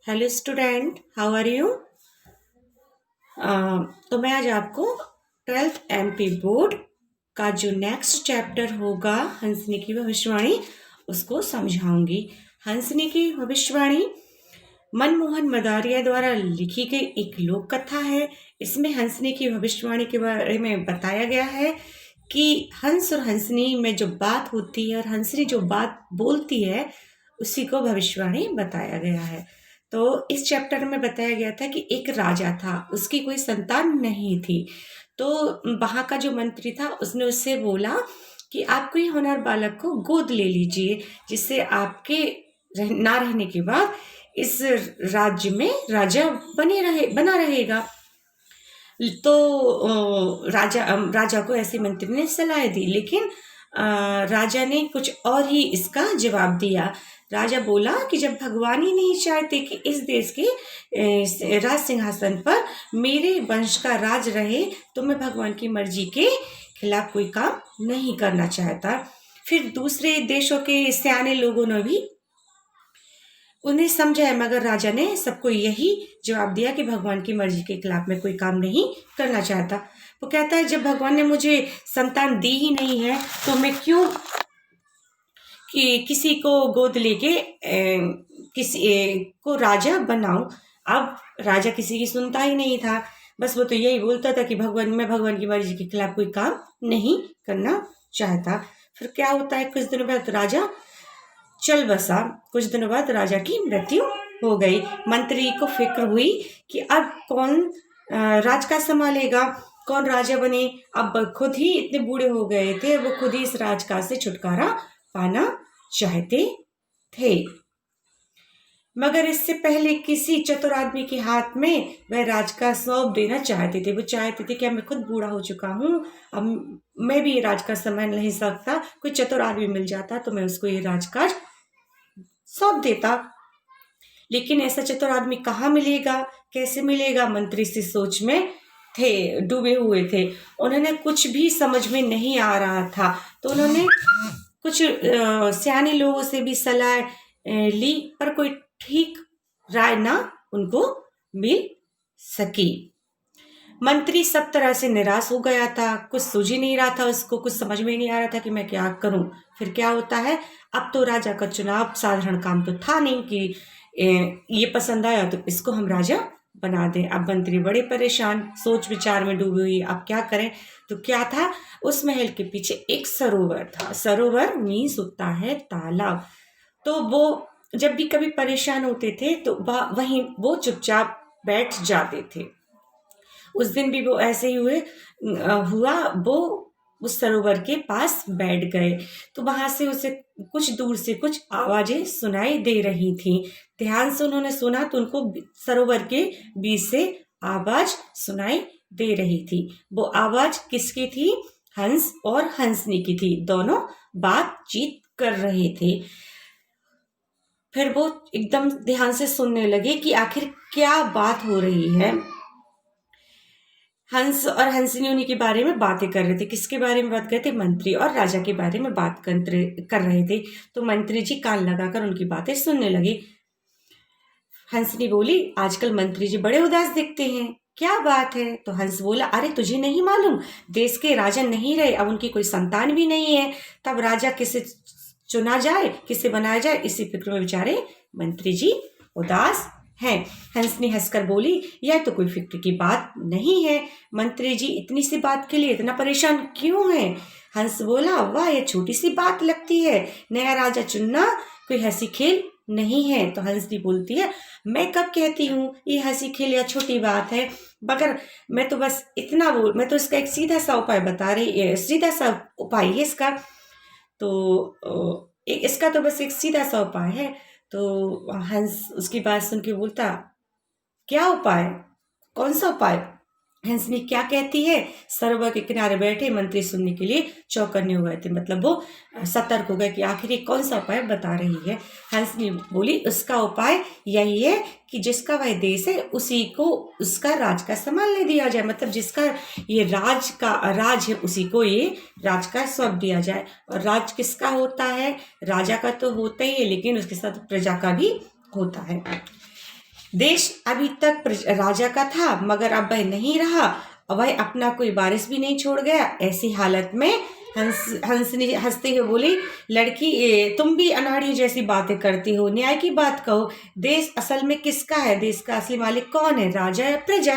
Hello student, how are you. तो मैं आज आपको 12th एमपी बोर्ड का जो नेक्स्ट चैप्टर होगा हंसने की भविष्यवाणी उसको समझाऊंगी। हंसने की भविष्यवाणी मनमोहन मदारिया द्वारा लिखी गई एक लोक कथा है। इसमें हंसने की भविष्यवाणी के बारे में बताया गया है कि हंस और हंसनी में जो बात होती है और हंसनी जो बात बोलती है उसी को भविष्यवाणी बताया गया है। तो इस चैप्टर में बताया गया था कि एक राजा था, उसकी कोई संतान नहीं थी। तो वहाँ का जो मंत्री था उसने उससे बोला कि आप कोई होनहार बालक को गोद ले लीजिए, जिससे आपके ना रहने के बाद इस राज्य में राजा बना रहेगा। तो राजा को ऐसे मंत्री ने सलाह दी, लेकिन राजा ने कुछ और ही इसका जवाब दिया। राजा बोला कि जब भगवान ही नहीं चाहते कि इस देश के राज सिंहासन पर मेरे वंश का राज रहे, तो मैं भगवान की मर्जी के खिलाफ कोई काम नहीं करना चाहता। फिर दूसरे देशों के सियाने लोगों ने भी उन्हें समझाया, मगर राजा ने सबको यही जवाब दिया कि भगवान की मर्जी के खिलाफ मैं कोई काम नहीं करना चाहता। वो कहता है, जब भगवान ने मुझे संतान दी ही नहीं है तो मैं क्यों कि किसी को गोद लेके को राजा बनाऊं। अब राजा किसी की सुनता ही नहीं था, बस वो तो यही बोलता था कि मैं भगवान की मर्जी के खिलाफ कोई काम नहीं करना चाहता। फिर क्या होता है, कुछ दिनों बाद राजा चल बसा। कुछ दिनों बाद राजा की मृत्यु हो गई। मंत्री को फिक्र हुई कि अब कौन राज का संभालेगा, कौन राजा बने। अब खुद ही इतने बूढ़े हो गए थे, वो खुद ही इस राजकाज से छुटकारा पाना चाहते थे। मगर इससे पहले किसी चतुर आदमी के हाथ में वह राज का सौंप देना चाहते थे। वो चाहते थे कि अब मैं खुद बूढ़ा हो चुका हूँ, अब मैं भी ये राज का संभाल नहीं सकता, कोई चतुर आदमी मिल जाता तो मैं उसको ये राजकाज सौंप देता। लेकिन ऐसा चतुर आदमी कहाँ मिलेगा, कैसे मिलेगा। मंत्री से सोच में थे, डूबे हुए थे। उन्होंने कुछ भी समझ में नहीं आ रहा था, तो उन्होंने कुछ सियाने लोगों से भी सलाह ली, पर कोई ठीक राय ना उनको मिल सकी। मंत्री सब तरह से निराश हो गया था, कुछ सूझ ही नहीं रहा था उसको, कुछ समझ में नहीं आ रहा था कि मैं क्या करूं। फिर क्या होता है, अब तो राजा का चुनाव साधारण काम तो था नहीं कि ये पसंद आया तो इसको हम राजा बना दें। अब मंत्री बड़े परेशान, सोच विचार में डूबे हुए, अब क्या करें। तो क्या था, उस महल के पीछे एक सरोवर था। सरोवर मीन्स होता है तालाब। तो वो जब भी कभी परेशान होते थे तो वहीं वो चुपचाप बैठ जाते थे। उस दिन भी वो ऐसे ही हुआ। वो उस सरोवर के पास बैठ गए तो वहां से उसे कुछ दूर से कुछ आवाजें सुनाई दे रही थी। ध्यान से उन्होंने सुना तो उनको सरोवर के बीच से आवाज सुनाई दे रही थी। वो आवाज किसकी थी, हंस और हंसनी की थी। दोनों बातचीत कर रहे थे। फिर वो एकदम ध्यान से सुनने लगे कि आखिर क्या बात हो रही है। हंस और हंसनी उन्हीं के बारे में बातें कर रहे थे। किसके बारे में बात कर रहे थे, मंत्री और राजा के बारे में बात कर रहे थे। तो मंत्री जी कान लगाकर उनकी बातें सुनने लगे। हंसनी बोली, आजकल मंत्री जी बड़े उदास दिखते हैं, क्या बात है। तो हंस बोला, अरे तुझे नहीं मालूम, देश के राजा नहीं रहे, अब उनकी कोई संतान भी नहीं है, तब राजा किसे चुना जाए, किसे बनाया जाए, इसी फिक्र में बेचारे मंत्री जी उदास हैं। हंसनी हंसकर बोली, यह तो कोई फिक्र की बात नहीं है, मंत्री जी इतनी सी बात के लिए इतना परेशान क्यों हैं। हंस बोला, वाह यह छोटी सी बात लगती है, नया राजा चुनना कोई हंसी खेल नहीं है। तो हंसनी बोलती है, मैं कब कहती हूँ ये हंसी खेल या छोटी बात है, मगर मैं तो बस इतना मैं तो इसका एक सीधा सा उपाय बता रही, सीधा सा उपाय है इसका। तो इसका तो बस एक सीधा सा उपाय है। तो हंस उसकी बात सुन के बोलता, क्या उपाय, कौन सा उपाय। हंसनी क्या कहती है, सरोवर के किनारे बैठे मंत्री सुनने के लिए चौकन्ने हो गए थे। मतलब वो सतर्क हो गए कि आखिर ये कौन सा उपाय बता रही है। हंसनी बोली, उसका उपाय यही है कि जिसका वह देश है उसी को उसका राज का संभालने दिया जाए। मतलब जिसका ये राज है उसी को ये राज का सौंप दिया जाए। और राज किसका होता है, राजा का तो होता ही है, लेकिन उसके साथ प्रजा का भी होता है। देश अभी तक राजा का था, मगर अब वह नहीं रहा, वह अपना कोई वारिस भी नहीं छोड़ गया। ऐसी हालत में हंसनी हंसते हुए बोली, लड़की तुम भी अनाड़ी जैसी बातें करती हो, न्याय की बात कहो। देश असल में किसका है? देश का असली मालिक कौन है, राजा या प्रजा?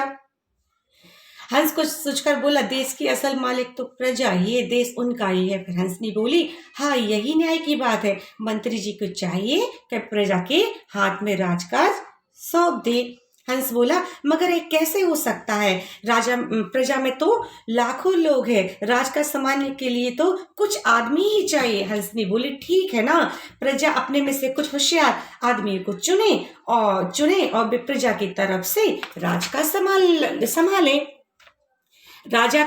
हंस कुछ सोचकर बोला, देश की असल मालिक तो प्रजा, ये देश उनका ही है। फिर हंसनी बोली, हाँ यही न्याय की बात है। मंत्री जी को चाहिए कि प्रजा के हाथ में राजकाज सौंप दे। हंस बोला, मगर ये कैसे हो सकता है? राजा प्रजा में तो लाखों लोग हैं, राज का संभालने के लिए तो कुछ आदमी ही चाहिए। हंसनी बोली, ठीक है ना, प्रजा अपने में से कुछ होशियार आदमी को चुने और वे प्रजा की तरफ से राज का संभाले। राजा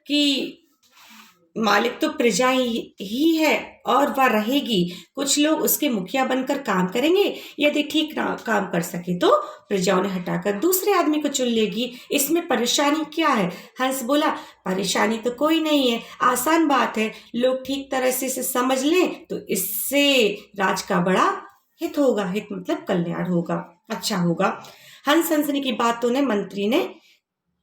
की मालिक तो प्रजा ही है और वह रहेगी। कुछ लोग उसके मुखिया बनकर काम करेंगे, यदि ठीक ना काम कर सके तो प्रजा उन्हें हटाकर दूसरे आदमी को चुन लेगी। इसमें परेशानी क्या है? हंस बोला, परेशानी तो कोई नहीं है, आसान बात है। लोग ठीक तरह से इसे समझ लें तो इससे राज का बड़ा हित होगा। हित मतलब कल्याण होगा, अच्छा होगा। हंसनी की बातों ने मंत्री ने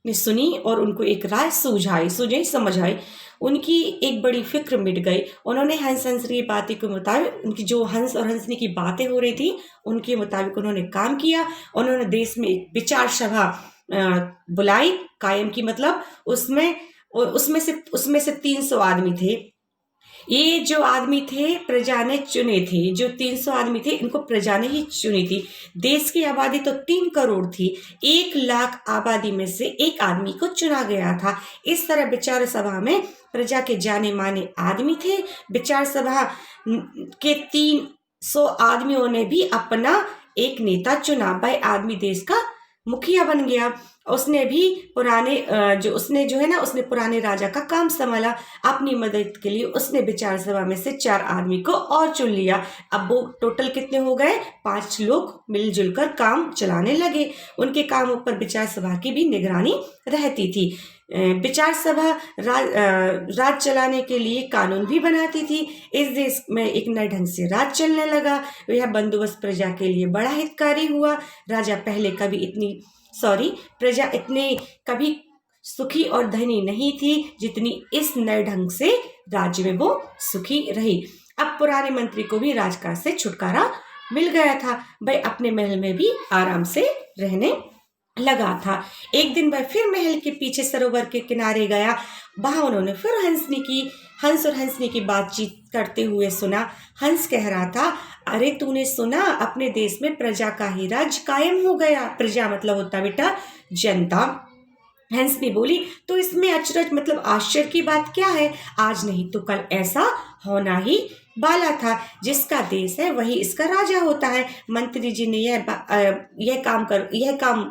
सुनी और उनको एक राय सूझी समझ आई। उनकी एक बड़ी फिक्र मिट गई। उन्होंने हंसनी की बातें के मुताबिक, उनकी जो हंस और हंसनी की बातें हो रही थी उनके मुताबिक उन्होंने काम किया। उन्होंने देश में एक विचार सभा बुलाई, कायम की, मतलब उसमें से 300 आदमी थे। ये जो आदमी थे प्रजा ने चुने थे, जो 300 आदमी थे इनको प्रजा ने ही चुनी थी। देश की आबादी तो 3 करोड़ थी, 1 लाख आबादी में से एक आदमी को चुना गया था। इस तरह विचार सभा में प्रजा के जाने माने आदमी थे। विचार सभा के 300 आदमियों ने भी अपना एक नेता चुना। वह आदमी देश का मुखिया बन गया। उसने पुराने राजा का काम संभाला। अपनी मदद के लिए उसने विचार सभा में से 4 आदमी को और चुन लिया। अब वो टोटल कितने हो गए? 5 लोग मिलजुल कर काम चलाने लगे। उनके कामों पर विचार सभा की भी निगरानी रहती थी। विचार सभा राज चलाने के लिए कानून भी बनाती थी। इस देश में एक नए ढंग से राज चलने लगा। यह बंदोबस्त प्रजा के लिए बड़ा हितकारी हुआ। प्रजा इतने कभी सुखी और धनी नहीं थी जितनी इस नए ढंग से राज्य में वो सुखी रही। अब पुराने मंत्री को भी राजकाज से छुटकारा मिल गया था। वह अपने महल में भी आराम से रहने लगा था। एक दिन वह फिर महल के पीछे सरोवर के किनारे गया। वहां उन्होंने फिर हंस और हंसनी की बातचीत करते हुए सुना। हंस कह रहा था, अरे तूने सुना, अपने देश में प्रजा का ही राज कायम हो गया। प्रजा मतलब होता बेटा जनता। हंसनी बोली, तो इसमें अचरज मतलब आश्चर्य की बात क्या है? आज नहीं तो कल ऐसा होना ही वाला था। जिसका देश है वही इसका राजा होता है। मंत्री जी ने यह काम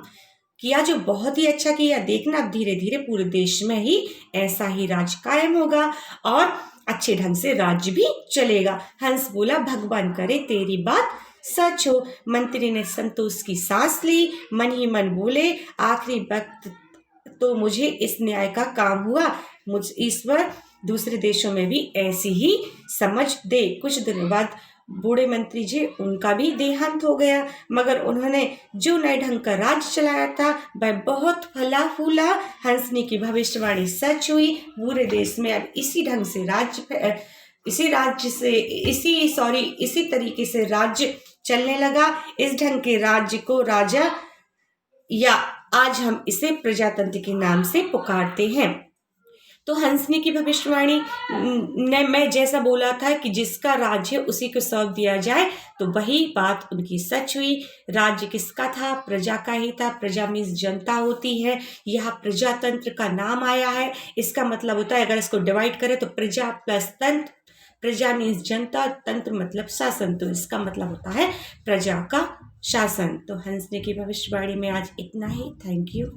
किया जो बहुत ही अच्छा किया। देखना अब धीरे धीरे पूरे देश में ही ऐसा ही राज कायम होगा और अच्छे ढंग से राज्य भी चलेगा। हंस बोला, भगवान करे तेरी बात सच हो। मंत्री ने संतोष की सांस ली, मन ही मन बोले, आखिरी वक्त तो मुझे इस न्याय का काम हुआ। मुझ ईश्वर दूसरे देशों में भी ऐसी ही समझ दे। कुछ दिनों बाद बूढ़े मंत्री जी उनका भी देहांत हो गया, मगर उन्होंने जो नए ढंग का राज चलाया था वह बहुत फला फूला। हंसनी की भविष्यवाणी सच हुई। पूरे देश में अब इसी तरीके से राज्य चलने लगा। इस ढंग के राज्य को राजा, या आज हम इसे प्रजातंत्र के नाम से पुकारते हैं। तो हंसनी की भविष्यवाणी ने मैं जैसा बोला था कि जिसका राज्य उसी को सौंप दिया जाए, तो वही बात उनकी सच हुई। राज्य किसका था? प्रजा का ही था। प्रजा मीन्स जनता होती है। यहाँ प्रजातंत्र का नाम आया है। इसका मतलब होता है, अगर इसको डिवाइड करें तो प्रजा प्लस तंत्र। प्रजा मीन्स जनता, तंत्र मतलब शासन, तो इसका मतलब होता है प्रजा का शासन। तो हंसनी की भविष्यवाणी में आज इतना ही। Thank you.